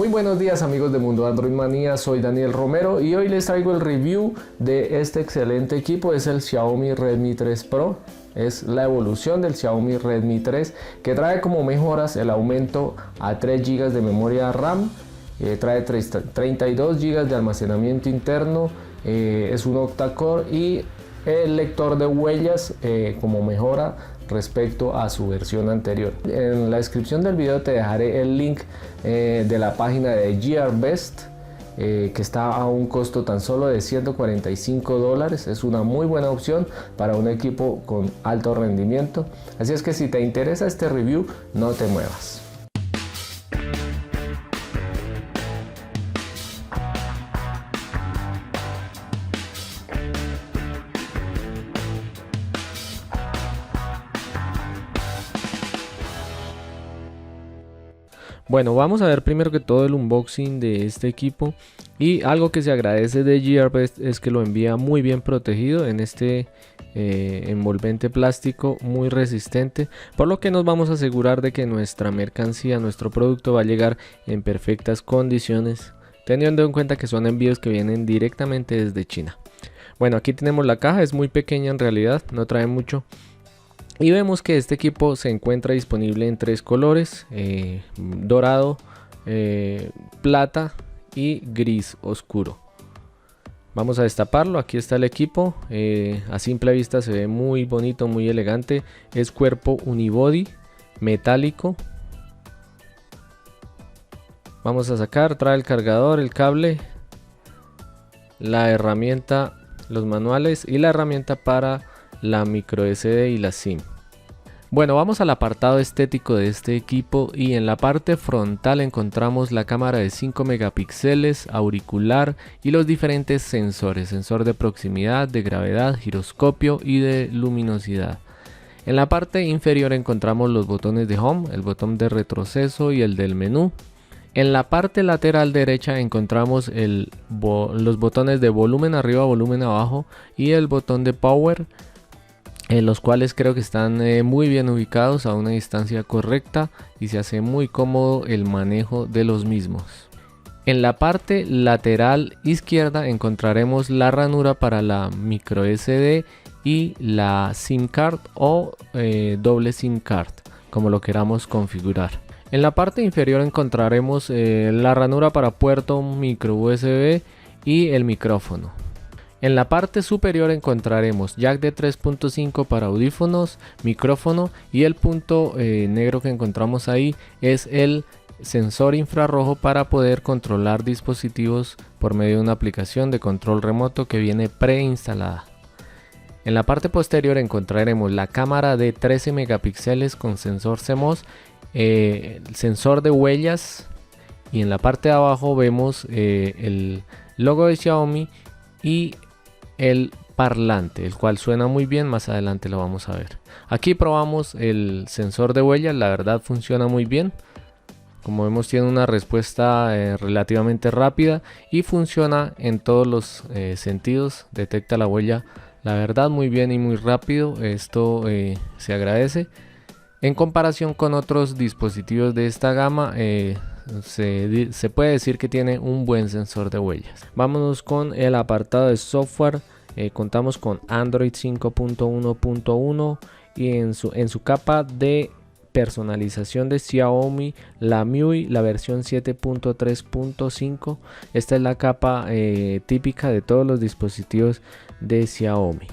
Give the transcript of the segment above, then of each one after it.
Muy buenos días amigos de Mundo Android Manía, soy Daniel Romero y hoy les traigo el review de este excelente equipo. Es el Xiaomi Redmi 3 Pro, es la evolución del Xiaomi Redmi 3 que trae como mejoras el aumento a 3 GB de memoria RAM, trae 32 GB de almacenamiento interno, es un octa-core y el lector de huellas como mejora respecto a su versión anterior. En la descripción del video te dejaré el link de la página de Gearbest, que está a un costo tan solo de $145. Es una muy buena opción para un equipo con alto rendimiento, así es que si te interesa este review no te muevas. Bueno, vamos a ver primero que todo el unboxing de este equipo, y algo que se agradece de Gearbest es que lo envía muy bien protegido en este envolvente plástico muy resistente, por lo que nos vamos a asegurar de que nuestra mercancía, nuestro producto va a llegar en perfectas condiciones, teniendo en cuenta que son envíos que vienen directamente desde China. Bueno, aquí tenemos la caja, es muy pequeña en realidad, no trae mucho. Y vemos que este equipo se encuentra disponible en 3 colores, dorado, plata y gris oscuro. Vamos a destaparlo, aquí está el equipo, a simple vista se ve muy bonito, muy elegante. Es cuerpo unibody, metálico. Vamos a sacar, trae el cargador, el cable, la herramienta, los manuales y la herramienta para la micro SD y la SIM. Bueno, vamos al apartado estético de este equipo, y en la parte frontal encontramos la cámara de 5 megapíxeles, auricular y los diferentes sensores, sensor de proximidad, de gravedad, giroscopio y de luminosidad. En la parte inferior encontramos los botones de home, el botón de retroceso y el del menú. En la parte lateral derecha encontramos los botones de volumen arriba, volumen abajo y el botón de power, los cuales creo que están muy bien ubicados a una distancia correcta y se hace muy cómodo el manejo de los mismos. En la parte lateral izquierda encontraremos la ranura para la micro SD y la SIM card o doble SIM card, como lo queramos configurar. En la parte inferior encontraremos la ranura para puerto micro USB y el micrófono. En la parte superior encontraremos jack de 3.5 para audífonos, micrófono, y el punto negro que encontramos ahí es el sensor infrarrojo para poder controlar dispositivos por medio de una aplicación de control remoto que viene preinstalada. En la parte posterior encontraremos la cámara de 13 megapíxeles con sensor CMOS, sensor de huellas, y en la parte de abajo vemos el logo de Xiaomi y el parlante, el cual suena muy bien, más adelante lo vamos a ver. Aquí probamos el sensor de huellas, la verdad funciona muy bien. Como vemos tiene una respuesta relativamente rápida y funciona en todos los sentidos, detecta la huella la verdad muy bien y muy rápido. Esto se agradece. En comparación con otros dispositivos de esta gama, se puede decir que tiene un buen sensor de huellas. Vámonos con el apartado de software. Contamos con Android 5.1.1 y en su capa de personalización de Xiaomi, la MIUI, la versión 7.3.5. Esta es la capa típica de todos los dispositivos de Xiaomi.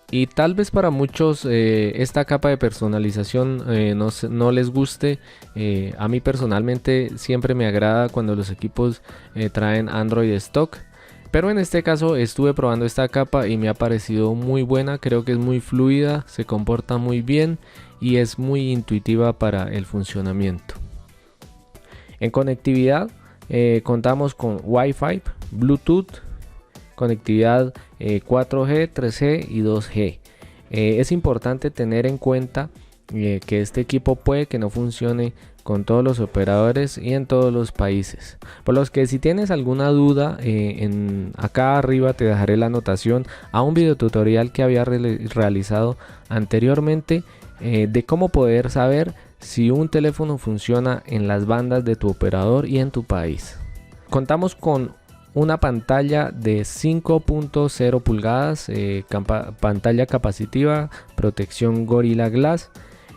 Y tal vez para muchos esta capa de personalización no les guste. A mí personalmente siempre me agrada cuando los equipos traen Android stock. Pero en este caso estuve probando esta capa y me ha parecido muy buena. Creo que es muy fluida, se comporta muy bien y es muy intuitiva para el funcionamiento. En conectividad contamos con Wi-Fi, Bluetooth, conectividad 4G, 3G y 2G. Es importante tener en cuenta que este equipo puede que no funcione con todos los operadores y en todos los países, por los que si tienes alguna duda, acá arriba te dejaré la anotación a un video tutorial que había realizado anteriormente de cómo poder saber si un teléfono funciona en las bandas de tu operador y en tu país. Contamos con una pantalla de 5.0 pulgadas, pantalla capacitiva, protección Gorilla Glass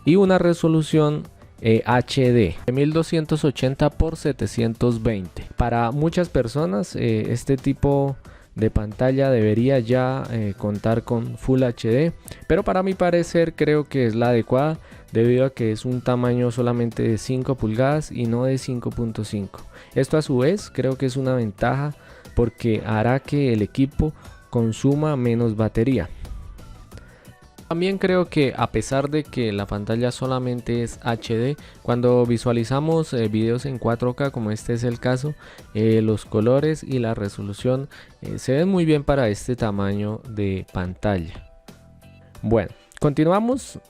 y una resolución HD de 1280 x 720. Para muchas personas este tipo de pantalla debería ya contar con Full HD, pero para mi parecer creo que es la adecuada debido a que es un tamaño solamente de 5 pulgadas y no de 5.5. Esto a su vez creo que es una ventaja porque hará que el equipo consuma menos batería. También creo que a pesar de que la pantalla solamente es HD, cuando visualizamos videos en 4K como este es el caso, los colores y la resolución se ven muy bien para este tamaño de pantalla. Bueno, continuamos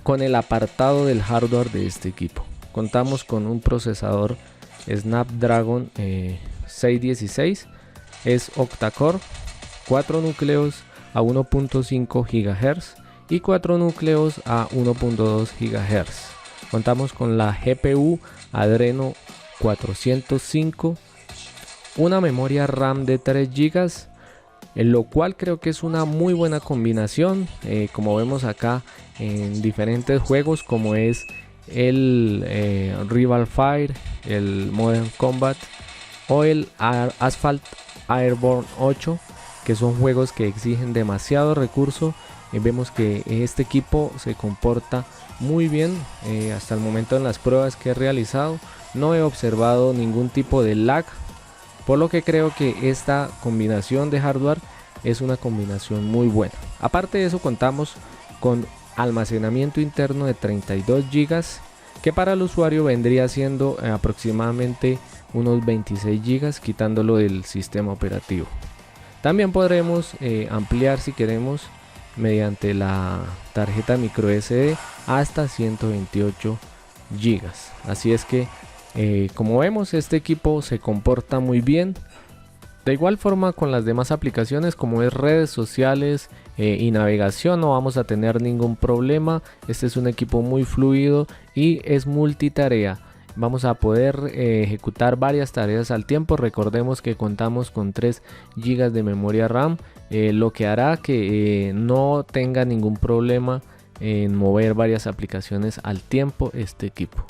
con el apartado del hardware de este equipo. Contamos con un procesador Snapdragon 616, es octa-core, 4 núcleos a 1.5 GHz y 4 núcleos a 1.2 GHz. Contamos con la GPU Adreno 405, una memoria RAM de 3 GB, en lo cual creo que es una muy buena combinación, como vemos acá en diferentes juegos como es el Rival Fire, el Modern Combat o el Asphalt Airborne 8, que son juegos que exigen demasiado recurso. Vemos que este equipo se comporta muy bien hasta el momento en las pruebas que he realizado. No he observado ningún tipo de lag, por lo que creo que esta combinación de hardware es una combinación muy buena. Aparte de eso, contamos con almacenamiento interno de 32 GB, que para el usuario vendría siendo aproximadamente unos 26 GB quitándolo del sistema operativo. También podremos ampliar si queremos mediante la tarjeta micro SD hasta 128 GB. Así es que como vemos, este equipo se comporta muy bien. De igual forma con las demás aplicaciones como es redes sociales y navegación no vamos a tener ningún problema. Este es un equipo muy fluido y es multitarea. Vamos a poder ejecutar varias tareas al tiempo. Recordemos que contamos con 3 GB de memoria RAM, lo que hará que no tenga ningún problema en mover varias aplicaciones al tiempo este equipo.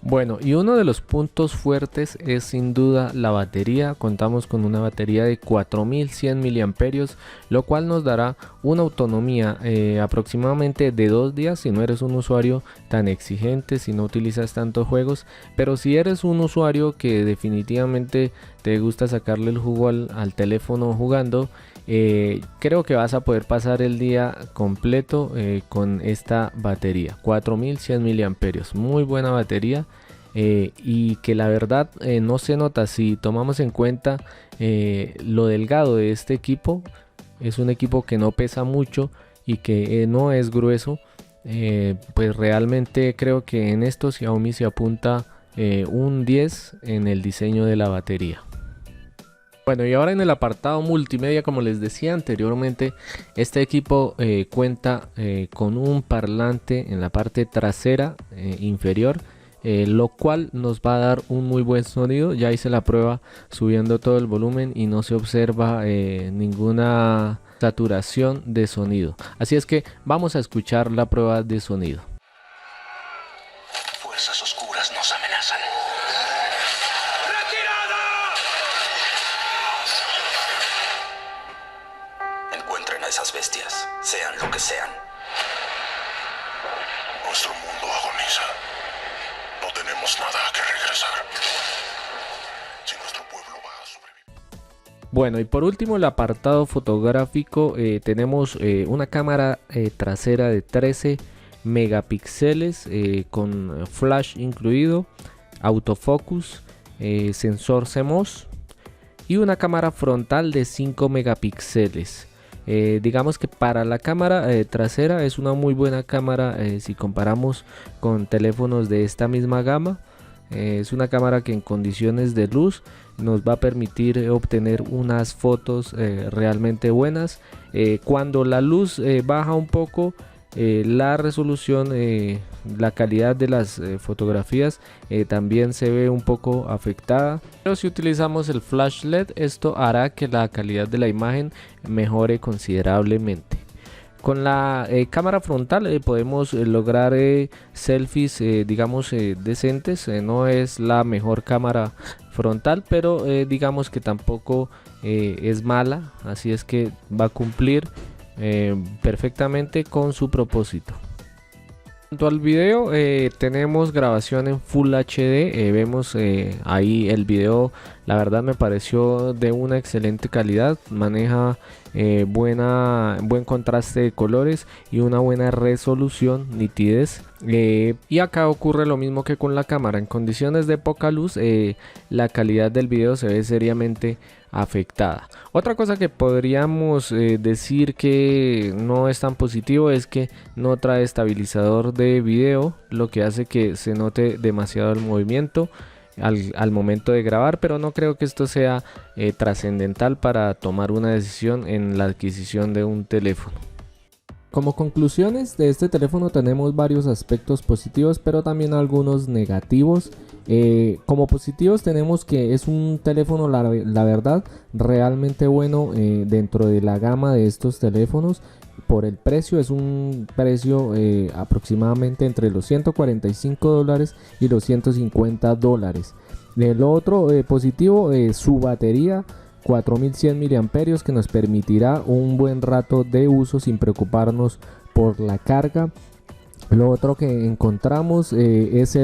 Bueno, y uno de los puntos fuertes es sin duda la batería. Contamos con una batería de 4100 mAh, lo cual nos dará una autonomía aproximadamente de 2 días si no eres un usuario tan exigente, si no utilizas tantos juegos. Pero si eres un usuario que definitivamente te gusta sacarle el jugo al teléfono jugando, creo que vas a poder pasar el día completo con esta batería. 4100 mAh, muy buena batería. Y que la verdad no se nota si tomamos en cuenta lo delgado de este equipo. Es un equipo que no pesa mucho y que no es grueso. Pues realmente creo que en esto Xiaomi se apunta un 10 en el diseño de la batería. Bueno, y ahora en el apartado multimedia, como les decía anteriormente, este equipo cuenta con un parlante en la parte trasera inferior, lo cual nos va a dar un muy buen sonido. Ya hice la prueba subiendo todo el volumen y no se observa ninguna saturación de sonido. Así es que vamos a escuchar la prueba de sonido. Fuerzas oscuras nos amenazan. Encuentren a esas bestias, sean lo que sean. Nuestro mundo agoniza. No tenemos nada a que regresar. Si nuestro pueblo va a sobrevivir. Bueno, y por último el apartado fotográfico, tenemos una cámara trasera de 13 megapíxeles con flash incluido, autofocus, sensor CMOS y una cámara frontal de 5 megapíxeles. Digamos que para la cámara trasera es una muy buena cámara si comparamos con teléfonos de esta misma gama. Es una cámara que en condiciones de luz nos va a permitir obtener unas fotos realmente buenas. Cuando la luz baja un poco, la resolución la calidad de las fotografías también se ve un poco afectada, pero si utilizamos el flash LED esto hará que la calidad de la imagen mejore considerablemente. Con la cámara frontal podemos lograr selfies digamos decentes. No es la mejor cámara frontal, pero digamos que tampoco es mala, así es que va a cumplir perfectamente con su propósito. En cuanto al video, tenemos grabación en Full HD, vemos ahí el video, la verdad me pareció de una excelente calidad, maneja buen contraste de colores y una buena resolución, nitidez. Y acá ocurre lo mismo que con la cámara, en condiciones de poca luz la calidad del video se ve seriamente afectada. Otra cosa que podríamos decir que no es tan positivo es que no trae estabilizador de video, lo que hace que se note demasiado el movimiento al momento de grabar, pero no creo que esto sea trascendental para tomar una decisión en la adquisición de un teléfono. Como conclusiones de este teléfono tenemos varios aspectos positivos, pero también algunos negativos. Como positivos tenemos que es un teléfono, la verdad, realmente bueno dentro de la gama de estos teléfonos. Por el precio, es un precio aproximadamente entre los $145 y los $150. Lo otro positivo, su batería 4100 mAh, que nos permitirá un buen rato de uso sin preocuparnos por la carga. Lo otro que encontramos es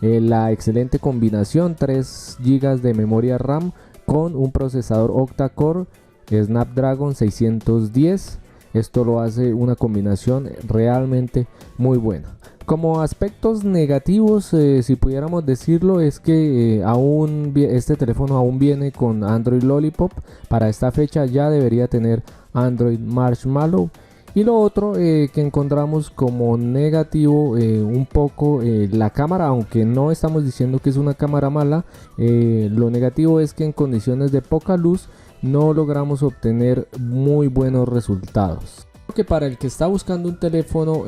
la excelente combinación, 3 GB de memoria RAM con un procesador octa-core Snapdragon 610. Esto lo hace una combinación realmente muy buena. Como aspectos negativos, si pudiéramos decirlo, es que este teléfono aún viene con Android Lollipop. Para esta fecha ya debería tener Android Marshmallow. Y lo otro que encontramos como negativo un poco la cámara, aunque no estamos diciendo que es una cámara mala, lo negativo es que en condiciones de poca luz no logramos obtener muy buenos resultados. Creo que para el que está buscando un teléfono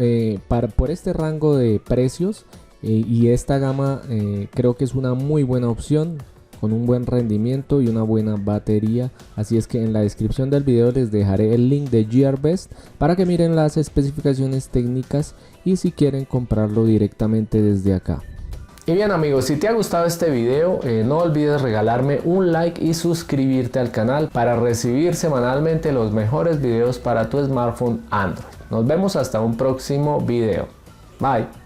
por este rango de precios y esta gama, creo que es una muy buena opción, con un buen rendimiento y una buena batería. Así es que en la descripción del video les dejaré el link de Gearbest para que miren las especificaciones técnicas y si quieren comprarlo directamente desde acá. Y bien amigos, si te ha gustado este video, no olvides regalarme un like y suscribirte al canal para recibir semanalmente los mejores videos para tu smartphone Android. Nos vemos hasta un próximo video. Bye.